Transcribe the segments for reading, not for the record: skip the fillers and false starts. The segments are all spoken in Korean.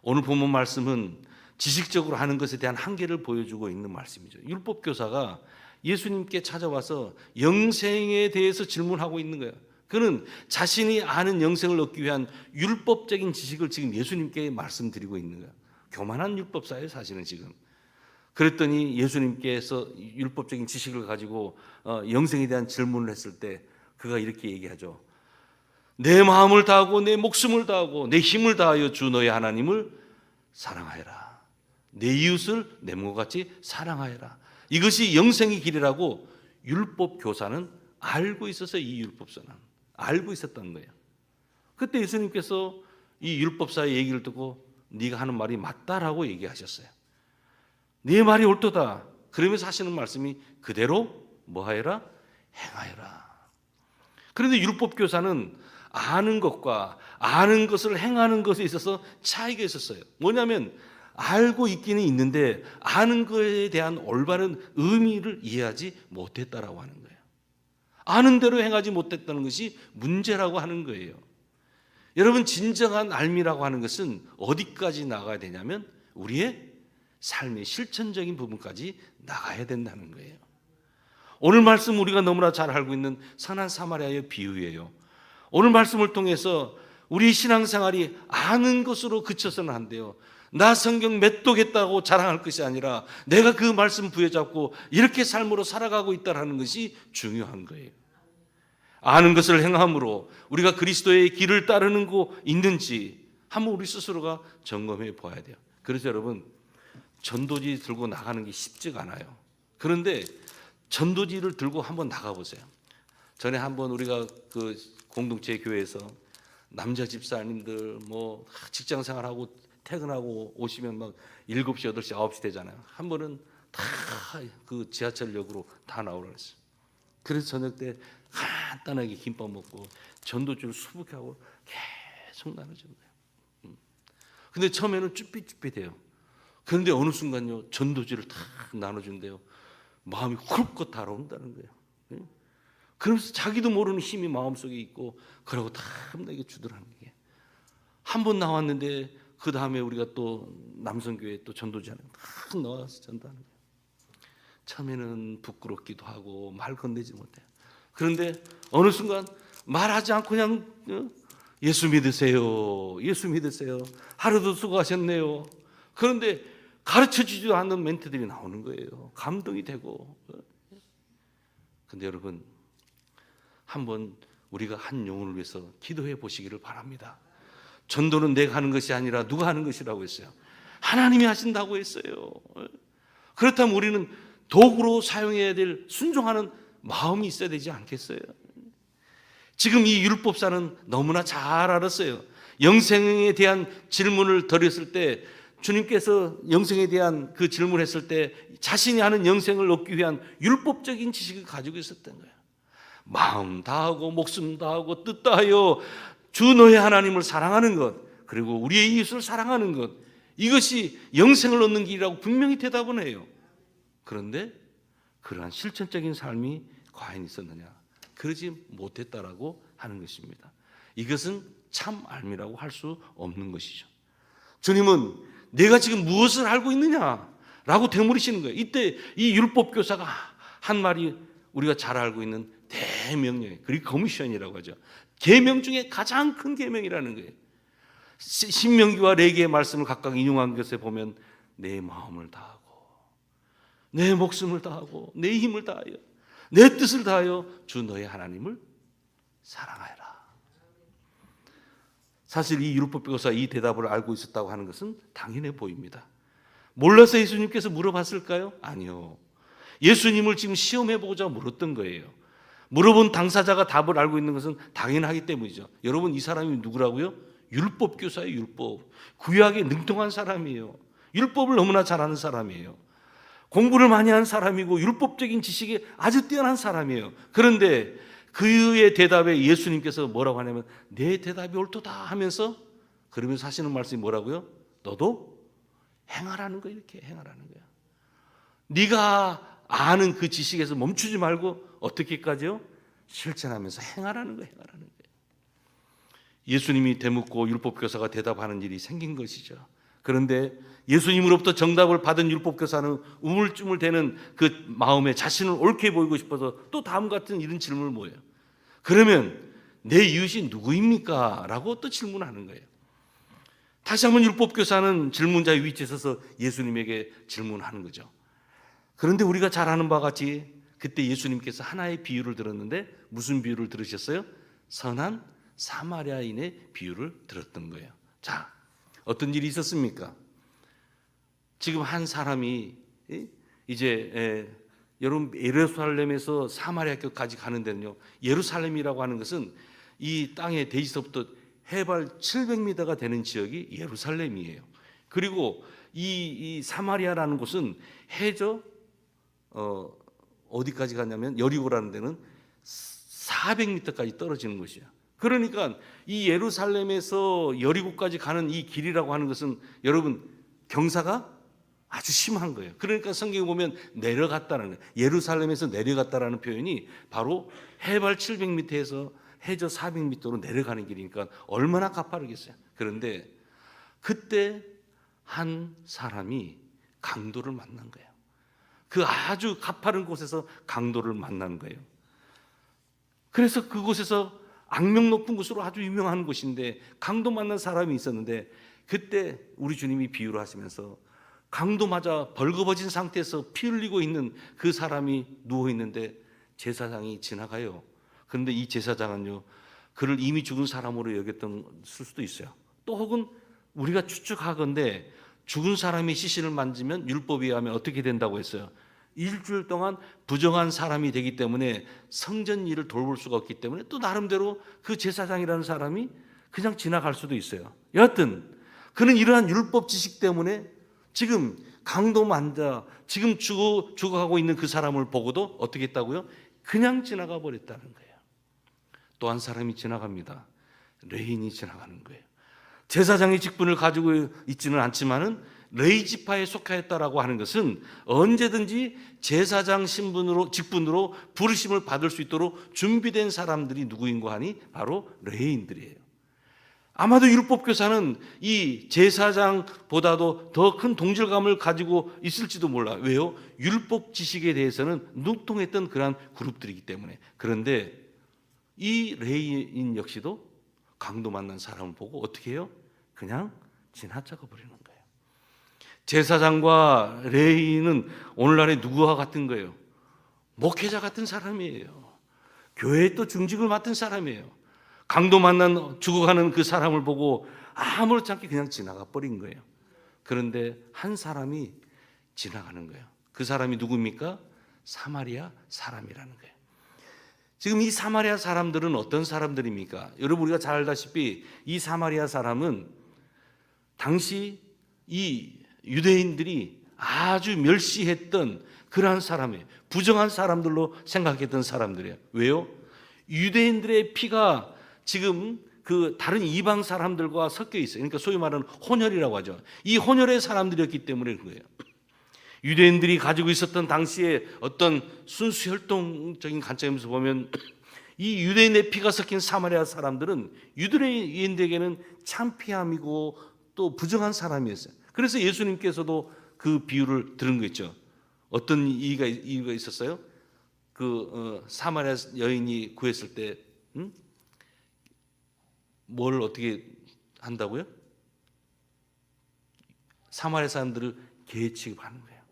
오늘 본문 말씀은 지식적으로 하는 것에 대한 한계를 보여주고 있는 말씀이죠. 율법 교사가 예수님께 찾아와서 영생에 대해서 질문하고 있는 거예요. 그는 자신이 아는 영생을 얻기 위한 율법적인 지식을 지금 예수님께 말씀드리고 있는 거예요. 교만한 율법사예요, 사실은 지금. 그랬더니 예수님께서 율법적인 지식을 가지고 영생에 대한 질문을 했을 때 그가 이렇게 얘기하죠. 내 마음을 다하고 내 목숨을 다하고 내 힘을 다하여 주 너의 하나님을 사랑하여라. 내 이웃을 내 몸과 같이 사랑하여라. 이것이 영생의 길이라고 율법 교사는 알고 있었어요. 이 율법사는 알고 있었던 거예요. 그때 예수님께서 이 율법사의 얘기를 듣고 네가 하는 말이 맞다라고 얘기하셨어요. 네 말이 옳도다. 그러면서 하시는 말씀이 그대로 뭐하여라? 행하여라. 그런데 율법 교사는 아는 것과 아는 것을 행하는 것에 있어서 차이가 있었어요. 뭐냐면 알고 있기는 있는데 아는 것에 대한 올바른 의미를 이해하지 못했다라고 하는 거예요. 아는 대로 행하지 못했다는 것이 문제라고 하는 거예요. 여러분, 진정한 알미라고 하는 것은 어디까지 나가야 되냐면 우리의 삶의 실천적인 부분까지 나가야 된다는 거예요. 오늘 말씀 우리가 너무나 잘 알고 있는 선한 사마리아의 비유예요. 오늘 말씀을 통해서 우리 신앙생활이 아는 것으로 그쳐서는 안 돼요. 나 성경 몇 독했다고 자랑할 것이 아니라 내가 그 말씀 부여잡고 이렇게 삶으로 살아가고 있다는 것이 중요한 거예요. 아는 것을 행함으로 우리가 그리스도의 길을 따르는 거 있는지 한번 우리 스스로가 점검해 봐야 돼요. 그래서 여러분, 전도지 들고 나가는 게 쉽지가 않아요. 그런데 전도지를 들고 한번 나가보세요. 전에 한번 우리가 그 공동체 교회에서 남자 집사님들 뭐 직장 생활하고 퇴근하고 오시면 막 7시, 8시, 9시 되잖아요. 한 번은 다 그 지하철역으로 다 나오라 그랬어요. 그래서 저녁 때 간단하게 김밥 먹고 전도지를 수북히 하고 계속 나눠주는 거예요. 근데 처음에는 쭈삣쭈삣해요. 그런데 어느 순간요, 전도지를 다 나눠준대요. 마음이 훌쩍 달아온다는 거예요. 그러면서 자기도 모르는 힘이 마음속에 있고 그러고 다 내게 주더라는 게. 한 번 나왔는데 그 다음에 우리가 또 남성교회 또 전도지하는 딱 나와서 전도하는 거예요. 처음에는 부끄럽기도 하고 말 건네지 못해요. 그런데 어느 순간 말하지 않고 그냥 예수 믿으세요. 예수 믿으세요. 하루도 수고하셨네요. 그런데 가르쳐주지도 않는 멘트들이 나오는 거예요. 감동이 되고. 근데 여러분, 한번 우리가 한 영혼을 위해서 기도해 보시기를 바랍니다. 전도는 내가 하는 것이 아니라 누가 하는 것이라고 했어요? 하나님이 하신다고 했어요. 그렇다면 우리는 도구로 사용해야 될 순종하는 마음이 있어야 되지 않겠어요? 지금 이 율법사는 너무나 잘 알았어요. 영생에 대한 질문을 드렸을 때 주님께서 영생에 대한 그 질문을 했을 때 자신이 하는 영생을 얻기 위한 율법적인 지식을 가지고 있었던 거예요. 마음 다하고 목숨 다하고 뜻 다하여 주 너의 하나님을 사랑하는 것, 그리고 우리의 이웃을 사랑하는 것, 이것이 영생을 얻는 길이라고 분명히 대답을 해요. 그런데 그러한 실천적인 삶이 과연 있었느냐? 그러지 못했다라고 하는 것입니다. 이것은 참 알미라고 할 수 없는 것이죠. 주님은 내가 지금 무엇을 알고 있느냐라고 되물으시는 거예요. 이때 이 율법 교사가 한 말이 우리가 잘 알고 있는 대명령, 그리고 커미션이라고 하죠. 계명 중에 가장 큰 계명이라는 거예요. 신명기와 레위기의 말씀을 각각 인용한 것에 보면 내 마음을 다하고 내 목숨을 다하고 내 힘을 다하여 내 뜻을 다하여 주 너의 하나님을 사랑하여라. 사실 이 율법 교사 이 대답을 알고 있었다고 하는 것은 당연해 보입니다. 몰라서 예수님께서 물어봤을까요? 아니요. 예수님을 지금 시험해보고자 물었던 거예요. 물어본 당사자가 답을 알고 있는 것은 당연하기 때문이죠. 여러분, 이 사람이 누구라고요? 율법 교사예요. 율법. 구약에 능통한 사람이에요. 율법을 너무나 잘하는 사람이에요. 공부를 많이 한 사람이고 율법적인 지식이 아주 뛰어난 사람이에요. 그런데 그의 대답에 예수님께서 뭐라고 하냐면 내 대답이 옳도다 하면서 그러면서 하시는 말씀이 뭐라고요? 너도 행하라는 거예요. 이렇게 행하라는 거예요. 네가 아는 그 지식에서 멈추지 말고 어떻게까지요? 실천하면서 행하라는 거예요. 행하라는 거예요. 예수님이 되묻고 율법 교사가 대답하는 일이 생긴 것이죠. 그런데 예수님으로부터 정답을 받은 율법교사는 우물쭈물대는 그 마음에 자신을 옳게 보이고 싶어서 또 다음 같은 이런 질문을 뭐예요? 그러면 내 이웃이 누구입니까? 라고 또 질문하는 거예요. 다시 한번 율법교사는 질문자의 위치에 서서 예수님에게 질문하는 거죠. 그런데 우리가 잘 아는 바와 같이 그때 예수님께서 하나의 비유를 들었는데 무슨 비유를 들으셨어요? 선한 사마리아인의 비유를 들었던 거예요. 자, 어떤 일이 있었습니까? 지금 한 사람이 이제 여러분 예루살렘에서 사마리아까지 가는 데는요, 예루살렘이라고 하는 것은 이 땅의 대지서부터 해발 700m가 되는 지역이 예루살렘이에요. 그리고 이 사마리아라는 곳은 해저 어디까지 갔냐면 여리고라는 데는 400m까지 떨어지는 곳이야. 그러니까 이 예루살렘에서 여리고까지 가는 이 길이라고 하는 것은 여러분 경사가 아주 심한 거예요. 그러니까 성경에 보면 내려갔다는 거예요. 예루살렘에서 내려갔다라는 표현이 바로 해발 700m에서 해저 400m로 내려가는 길이니까 얼마나 가파르겠어요. 그런데 그때 한 사람이 강도를 만난 거예요. 그 아주 가파른 곳에서 강도를 만난 거예요. 그래서 그곳에서 악명 높은 곳으로 아주 유명한 곳인데 강도 만난 사람이 있었는데 그때 우리 주님이 비유를 하시면서 강도 맞아 벌거벗은 상태에서 피 흘리고 있는 그 사람이 누워 있는데 제사장이 지나가요. 그런데 이 제사장은요, 그를 이미 죽은 사람으로 여겼던 수도 있어요. 또 혹은 우리가 추측하건대 죽은 사람이 시신을 만지면 율법에 의하면 어떻게 된다고 했어요? 일주일 동안 부정한 사람이 되기 때문에 성전 일을 돌볼 수가 없기 때문에 또 나름대로 그 제사장이라는 사람이 그냥 지나갈 수도 있어요. 여하튼 그는 이러한 율법 지식 때문에 지금 강도 만자 지금 죽어가고 있는 그 사람을 보고도 어떻게 했다고요? 그냥 지나가 버렸다는 거예요. 또 한 사람이 지나갑니다. 레인이 지나가는 거예요. 제사장의 직분을 가지고 있지는 않지만은 레위 지파에 속하였다라고 하는 것은 언제든지 제사장 직분으로 부르심을 받을 수 있도록 준비된 사람들이 누구인고 하니 바로 레위인들이에요. 아마도 율법교사는 이 제사장보다도 더 큰 동질감을 가지고 있을지도 몰라. 왜요? 율법 지식에 대해서는 능통했던 그러한 그룹들이기 때문에. 그런데 이 레위인 역시도 강도 만난 사람을 보고 어떻게 해요? 그냥 지나쳐가 버리는 거예요. 제사장과 레위인은 오늘날의 누구와 같은 거예요? 목회자 같은 사람이에요. 교회에 또 중직을 맡은 사람이에요. 강도 만난 죽어가는 그 사람을 보고 아무렇지 않게 그냥 지나가 버린 거예요. 그런데 한 사람이 지나가는 거예요. 그 사람이 누구입니까? 사마리아 사람이라는 거예요. 지금 이 사마리아 사람들은 어떤 사람들입니까? 여러분 우리가 잘 알다시피 이 사마리아 사람은 당시 이 유대인들이 아주 멸시했던 그러한 사람이에요. 부정한 사람들로 생각했던 사람들이에요. 왜요? 유대인들의 피가 지금 그 다른 이방 사람들과 섞여 있어요. 그러니까 소위 말하는 혼혈이라고 하죠. 이 혼혈의 사람들이었기 때문에 그런 거예요. 유대인들이 가지고 있었던 당시에 어떤 순수 혈통적인 관점에서 보면 이 유대인의 피가 섞인 사마리아 사람들은 유대인들에게는 창피함이고 또 부정한 사람이었어요. 그래서 예수님께서도 그 비유를 들은 거 있죠. 어떤 이유가 있었어요? 사마리아 여인이 구했을 때 뭘 어떻게 한다고요? 사마리아 사람들을 개 취급하는 거예요.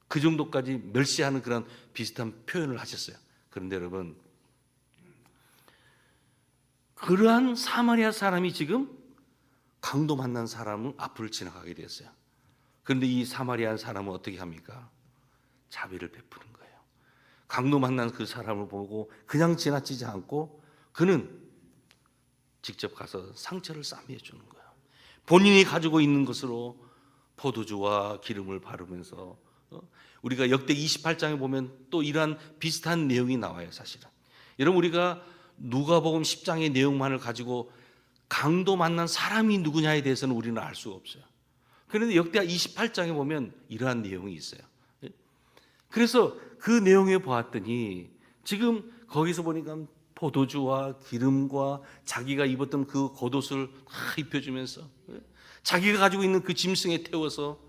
그 정도까지 멸시하는 그런 비슷한 표현을 하셨어요. 그런데 여러분, 그러한 사마리아 사람이 지금 강도 만난 사람은 앞을 지나가게 되었어요. 그런데 이 사마리아 사람은 어떻게 합니까? 자비를 베푸는 거예요. 강도 만난 그 사람을 보고 그냥 지나치지 않고 그는 직접 가서 상처를 싸매어 주는 거예요. 본인이 가지고 있는 것으로 포도주와 기름을 바르면서 우리가 역대 28장에 보면 또 이러한 비슷한 내용이 나와요. 사실은 여러분 우리가 누가복음 10장의 내용만을 가지고 강도 만난 사람이 누구냐에 대해서는 우리는 알 수가 없어요. 그런데 역대 28장에 보면 이러한 내용이 있어요. 그래서 그 내용에 보았더니 지금 거기서 보니까 포도주와 기름과 자기가 입었던 그 겉옷을 다 입혀주면서 자기가 가지고 있는 그 짐승에 태워서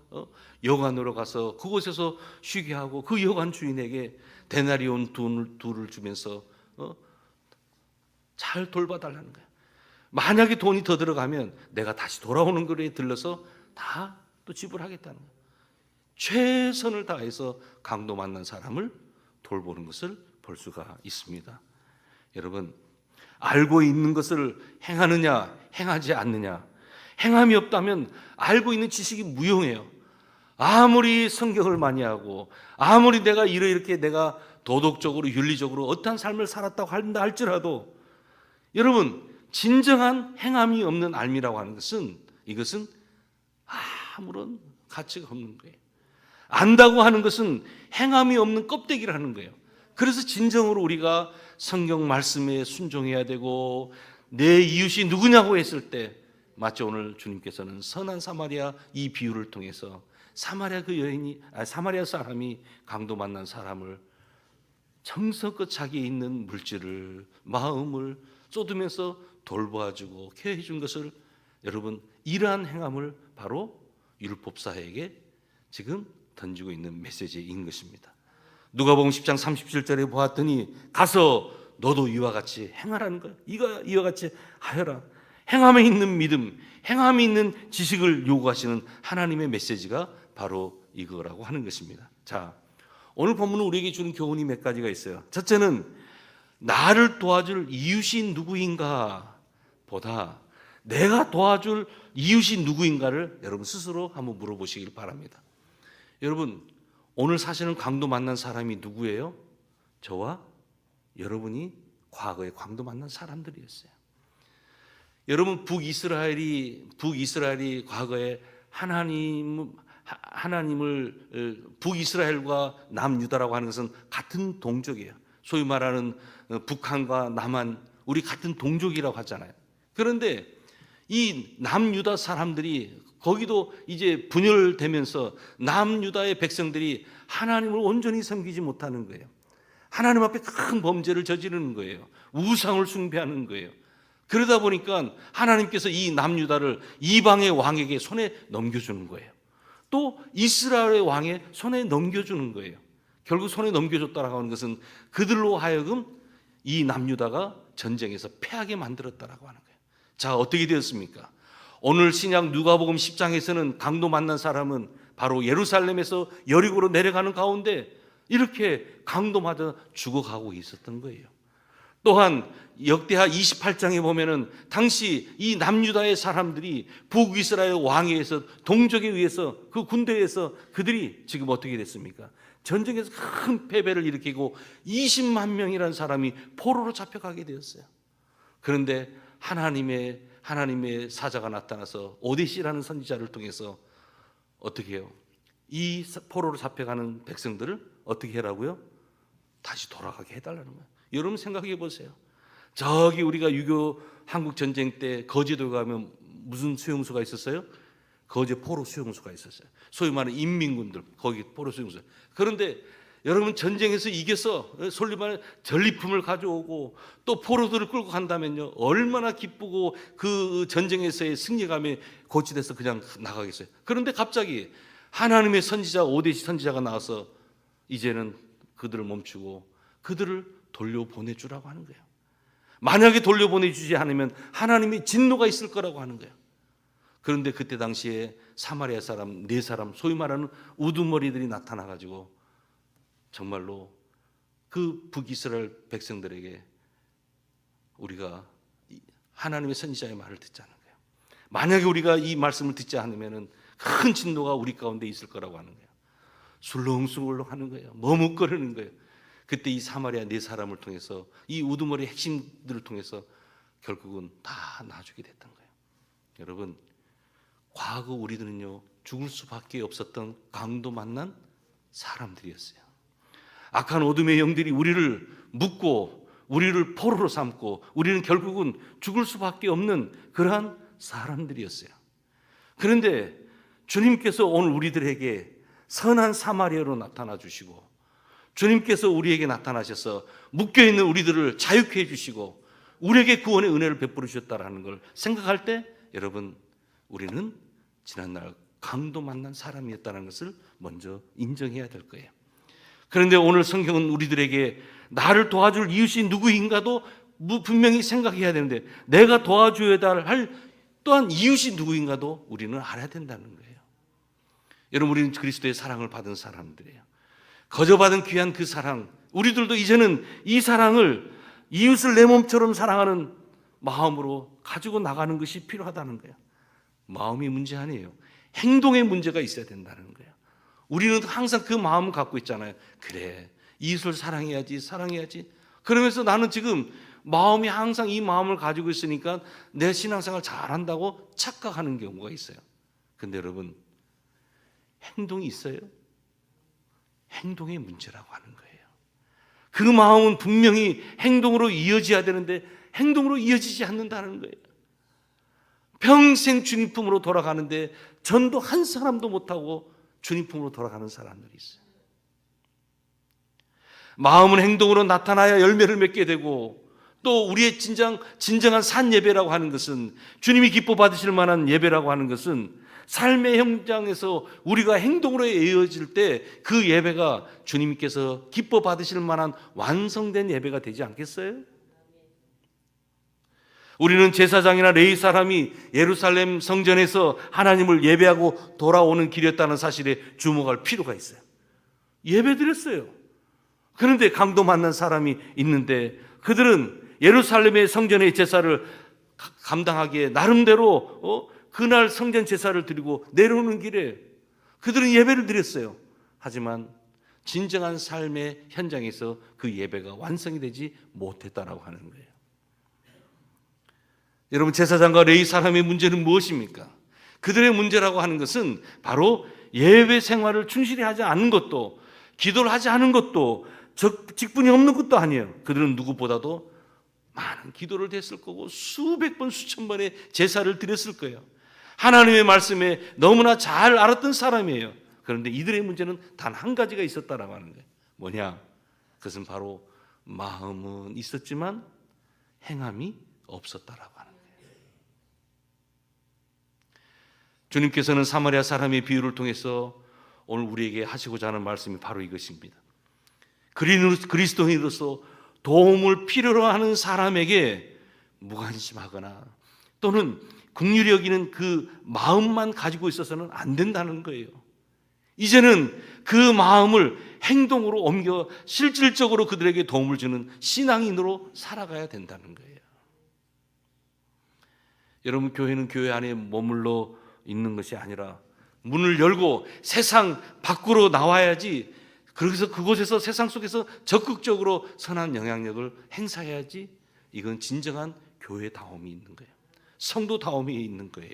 여관으로 가서 그곳에서 쉬게 하고 그 여관 주인에게 데나리온 둘을 주면서 잘 돌봐달라는 거예요. 만약에 돈이 더 들어가면 내가 다시 돌아오는 거리에 들러서 다 또 지불하겠다는 거예요. 최선을 다해서 강도 만난 사람을 돌보는 것을 볼 수가 있습니다. 여러분, 알고 있는 것을 행하느냐 행하지 않느냐, 행함이 없다면 알고 있는 지식이 무용해요. 아무리 성경을 많이 하고 아무리 내가 이렇게 내가 도덕적으로 윤리적으로 어떠한 삶을 살았다고 한다 할지라도 여러분, 진정한 행함이 없는 알미라고 하는 것은 이것은 아무런 가치가 없는 거예요. 안다고 하는 것은 행함이 없는 껍데기라는 거예요. 그래서 진정으로 우리가 성경 말씀에 순종해야 되고 내 이웃이 누구냐고 했을 때 마치 오늘 주님께서는 선한 사마리아 이 비유를 통해서 사마리아 사람이 강도 만난 사람을 정성껏 자기에 있는 물질을 마음을 쏟으면서 돌보아주고 케어해준 것을 여러분 이러한 행함을 바로 율법사에게 지금 던지고 있는 메시지인 것입니다. 누가복음 10장 37절에 보았더니 가서 너도 이와 같이 행하라는 거예요. 이와 같이 하여라. 행함에 있는 믿음, 행함이 있는 지식을 요구하시는 하나님의 메시지가 바로 이거라고 하는 것입니다. 자, 오늘 본문은 우리에게 주는 교훈이 몇 가지가 있어요. 첫째는 나를 도와줄 이웃이 누구인가 보다 내가 도와줄 이웃이 누구인가를 여러분 스스로 한번 물어보시길 바랍니다. 여러분, 오늘 사시는 강도 만난 사람이 누구예요? 저와 여러분이 과거에 강도 만난 사람들이었어요. 여러분, 북이스라엘이 과거에 하나님을 북이스라엘과 남유다라고 하는 것은 같은 동족이에요. 소위 말하는 북한과 남한, 우리 같은 동족이라고 하잖아요. 그런데 이 남유다 사람들이 거기도 이제 분열되면서 남유다의 백성들이 하나님을 온전히 섬기지 못하는 거예요. 하나님 앞에 큰 범죄를 저지르는 거예요. 우상을 숭배하는 거예요. 그러다 보니까 하나님께서 이 남유다를 이방의 왕에게 손에 넘겨주는 거예요. 또 이스라엘의 왕의 손에 넘겨주는 거예요. 결국 손에 넘겨줬다라고 하는 것은 그들로 하여금 이 남유다가 전쟁에서 패하게 만들었다라고 하는 거예요. 자, 어떻게 되었습니까? 오늘 신약 누가복음 10장에서는 강도 만난 사람은 바로 예루살렘에서 여리고로 내려가는 가운데 이렇게 강도 맞아 죽어가고 있었던 거예요. 또한 역대하 28장에 보면은 당시 이 남유다의 사람들이 북이스라엘 왕에 의해서 동족에 의해서 그 군대에서 그들이 지금 어떻게 됐습니까? 전쟁에서 큰 패배를 일으키고 20만 명이라는 사람이 포로로 잡혀가게 되었어요. 그런데 하나님의 사자가 나타나서 오데시라는 선지자를 통해서 어떻게 해요? 이 포로로 잡혀가는 백성들을 어떻게 하라고요? 다시 돌아가게 해달라는 거예요. 여러분 생각해 보세요. 저기 우리가 6.25 한국 전쟁 때 거제도 가면 무슨 수용소가 있었어요? 거제 포로 수용소가 있었어요. 소위 말하는 인민군들 거기 포로 수용소. 그런데 여러분 전쟁에서 이겨서 솔리 말해 전리품을 가져오고 또 포로들을 끌고 간다면요 얼마나 기쁘고 그 전쟁에서의 승리감에 고취돼서 그냥 나가겠어요. 그런데 갑자기 하나님의 선지자 오데시 선지자가 나와서 이제는 그들을 멈추고 그들을 돌려보내주라고 하는 거예요. 만약에 돌려보내주지 않으면 하나님의 진노가 있을 거라고 하는 거예요. 그런데 그때 당시에 사마리아 사람 4사람 소위 말하는 우두머리들이 나타나가지고 정말로 그 북이스라엘 백성들에게 우리가 하나님의 선지자의 말을 듣자는 거예요. 만약에 우리가 이 말씀을 듣지 않으면 큰 진노가 우리 가운데 있을 거라고 하는 거예요. 술렁술렁 하는 거예요. 머뭇거리는 거예요. 그때 이 사마리아 4사람을 통해서 이 우두머리 핵심들을 통해서 결국은 다 놔주게 됐던 거예요. 여러분, 과거 우리들은요 죽을 수밖에 없었던 강도 만난 사람들이었어요. 악한 어둠의 영들이 우리를 묶고 우리를 포로로 삼고 우리는 결국은 죽을 수밖에 없는 그러한 사람들이었어요. 그런데 주님께서 오늘 우리들에게 선한 사마리아로 나타나 주시고 주님께서 우리에게 나타나셔서 묶여있는 우리들을 자유케 해주시고 우리에게 구원의 은혜를 베풀어 주셨다는 걸 생각할 때 여러분 우리는 지난날 강도 만난 사람이었다는 것을 먼저 인정해야 될 거예요. 그런데 오늘 성경은 우리들에게 나를 도와줄 이웃이 누구인가도 분명히 생각해야 되는데, 내가 도와줘야 할 또한 이웃이 누구인가도 우리는 알아야 된다는 거예요. 여러분, 우리는 그리스도의 사랑을 받은 사람들이에요. 거저받은 귀한 그 사랑, 우리들도 이제는 이 사랑을 이웃을 내 몸처럼 사랑하는 마음으로 가지고 나가는 것이 필요하다는 거예요. 마음이 문제 아니에요. 행동의 문제가 있어야 된다는 거예요. 우리는 항상 그 마음을 갖고 있잖아요. 그래, 이웃을 사랑해야지. 그러면서 나는 지금 마음이 항상 이 마음을 가지고 있으니까 내 신앙생활 잘한다고 착각하는 경우가 있어요. 근데 여러분, 행동이 있어요? 행동의 문제라고 하는 거예요. 그 마음은 분명히 행동으로 이어져야 되는데 행동으로 이어지지 않는다는 거예요. 평생 주님 품으로 돌아가는데 전도 한 사람도 못하고 주님 품으로 돌아가는 사람들이 있어요. 마음은 행동으로 나타나야 열매를 맺게 되고, 또 우리의 진정한 산 예배라고 하는 것은, 주님이 기뻐 받으실 만한 예배라고 하는 것은 삶의 현장에서 우리가 행동으로 이어질 때 그 예배가 주님께서 기뻐 받으실 만한 완성된 예배가 되지 않겠어요? 우리는 제사장이나 레위 사람이 예루살렘 성전에서 하나님을 예배하고 돌아오는 길이었다는 사실에 주목할 필요가 있어요. 예배드렸어요. 그런데 강도 만난 사람이 있는데 그들은 예루살렘의 성전의 제사를 감당하기에 나름대로 그날 성전 제사를 드리고 내려오는 길에 그들은 예배를 드렸어요. 하지만 진정한 삶의 현장에서 그 예배가 완성이 되지 못했다라고 하는 거예요. 여러분, 제사장과 레위 사람의 문제는 무엇입니까? 그들의 문제라고 하는 것은 바로 예배 생활을 충실히 하지 않은 것도, 기도를 하지 않은 것도, 직분이 없는 것도 아니에요. 그들은 누구보다도 많은 기도를 했을 거고 수백 번 수천 번의 제사를 드렸을 거예요. 하나님의 말씀에 너무나 잘 알았던 사람이에요. 그런데 이들의 문제는 단 한 가지가 있었다라고 하는 거예요. 뭐냐? 그것은 바로 마음은 있었지만 행함이 없었다라고 하는 거예요. 주님께서는 사마리아 사람의 비유를 통해서 오늘 우리에게 하시고자 하는 말씀이 바로 이것입니다. 그리스도인으로서 도움을 필요로 하는 사람에게 무관심하거나 또는 긍휼히 여기는 그 마음만 가지고 있어서는 안 된다는 거예요. 이제는 그 마음을 행동으로 옮겨 실질적으로 그들에게 도움을 주는 신앙인으로 살아가야 된다는 거예요. 여러분, 교회는 교회 안에 머물러 있는 것이 아니라 문을 열고 세상 밖으로 나와야지, 그래서 그곳에서 세상 속에서 적극적으로 선한 영향력을 행사해야지, 이건 진정한 교회다움이 있는 거예요. 성도다움이 있는 거예요.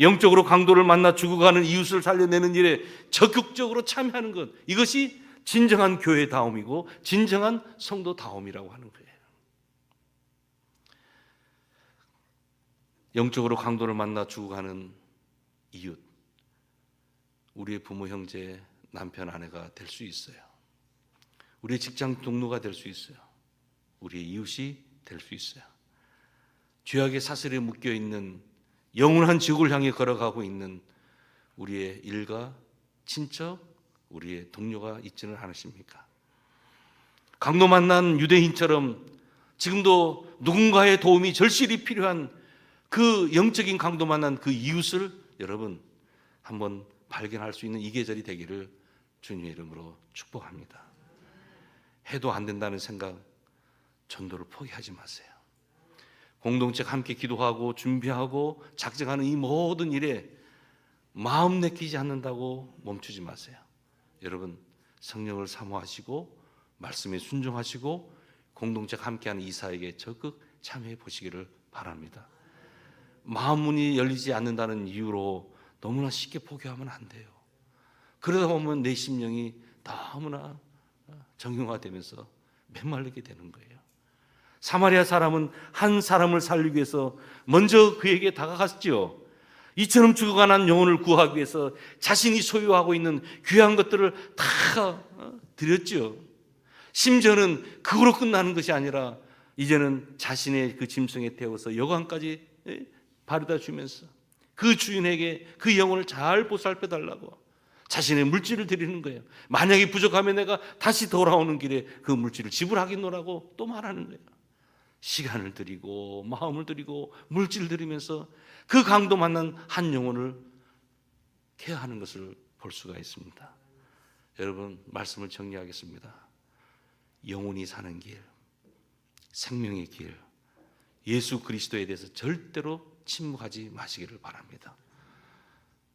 영적으로 강도를 만나 죽어가는 이웃을 살려내는 일에 적극적으로 참여하는 것, 이것이 진정한 교회다움이고 진정한 성도다움이라고 하는 거예요. 영적으로 강도를 만나 죽어가는 이웃, 우리의 부모, 형제, 남편, 아내가 될 수 있어요. 우리의 직장 동료가 될 수 있어요. 우리의 이웃이 될 수 있어요. 죄악의 사슬에 묶여있는 영원한 지옥을 향해 걸어가고 있는 우리의 일가, 친척, 우리의 동료가 있지는 않으십니까? 강도 만난 유대인처럼 지금도 누군가의 도움이 절실히 필요한 그 영적인 강도 만난 그 이웃을 여러분 한번 발견할 수 있는 이 계절이 되기를 주님의 이름으로 축복합니다. 해도 안 된다는 생각, 전도를 포기하지 마세요. 공동체가 함께 기도하고 준비하고 작정하는 이 모든 일에 마음 내키지 않는다고 멈추지 마세요. 여러분, 성령을 사모하시고 말씀에 순종하시고 공동체가 함께하는 이 사역에 적극 참여해 보시기를 바랍니다. 마음 문이 열리지 않는다는 이유로 너무나 쉽게 포기하면 안 돼요. 그러다 보면 내 심령이 너무나 정형화되면서 메말르게 되는 거예요. 사마리아 사람은 한 사람을 살리기 위해서 먼저 그에게 다가갔지요. 이처럼 죽어가는 영혼을 구하기 위해서 자신이 소유하고 있는 귀한 것들을 다 드렸지요. 심지어는 그거로 끝나는 것이 아니라 이제는 자신의 그 짐승에 태워서 여관까지 바르다 주면서 그 주인에게 그 영혼을 잘 보살펴 달라고 자신의 물질을 드리는 거예요. 만약에 부족하면 내가 다시 돌아오는 길에 그 물질을 지불하겠노라고 또 말하는 거예요. 시간을 드리고 마음을 드리고 물질을 드리면서 그 강도 만난 한 영혼을 케어하는 것을 볼 수가 있습니다. 여러분, 말씀을 정리하겠습니다. 영혼이 사는 길, 생명의 길, 예수 그리스도에 대해서 절대로 침묵하지 마시기를 바랍니다.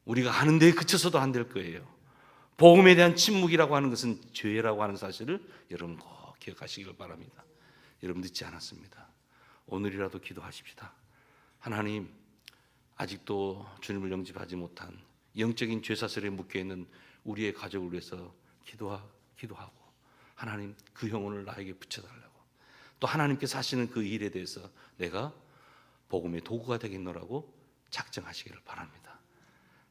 우리가 하는 데에 그쳐서도 안 될 거예요. 복음에 대한 침묵이라고 하는 것은 죄라고 하는 사실을 여러분 꼭 기억하시기를 바랍니다. 여러분, 늦지 않았습니다. 오늘이라도 기도하십시다. 하나님, 아직도 주님을 영접하지 못한 영적인 죄사슬에 묶여있는 우리의 가족을 위해서 기도하고 하나님, 그 영혼을 나에게 붙여달라고, 또 하나님께서 하시는 그 일에 대해서 내가 복음의 도구가 되겠노라고 작정하시기를 바랍니다.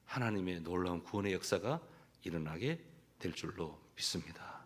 하나님의 놀라운 구원의 역사가 일어나게 될 줄로 믿습니다.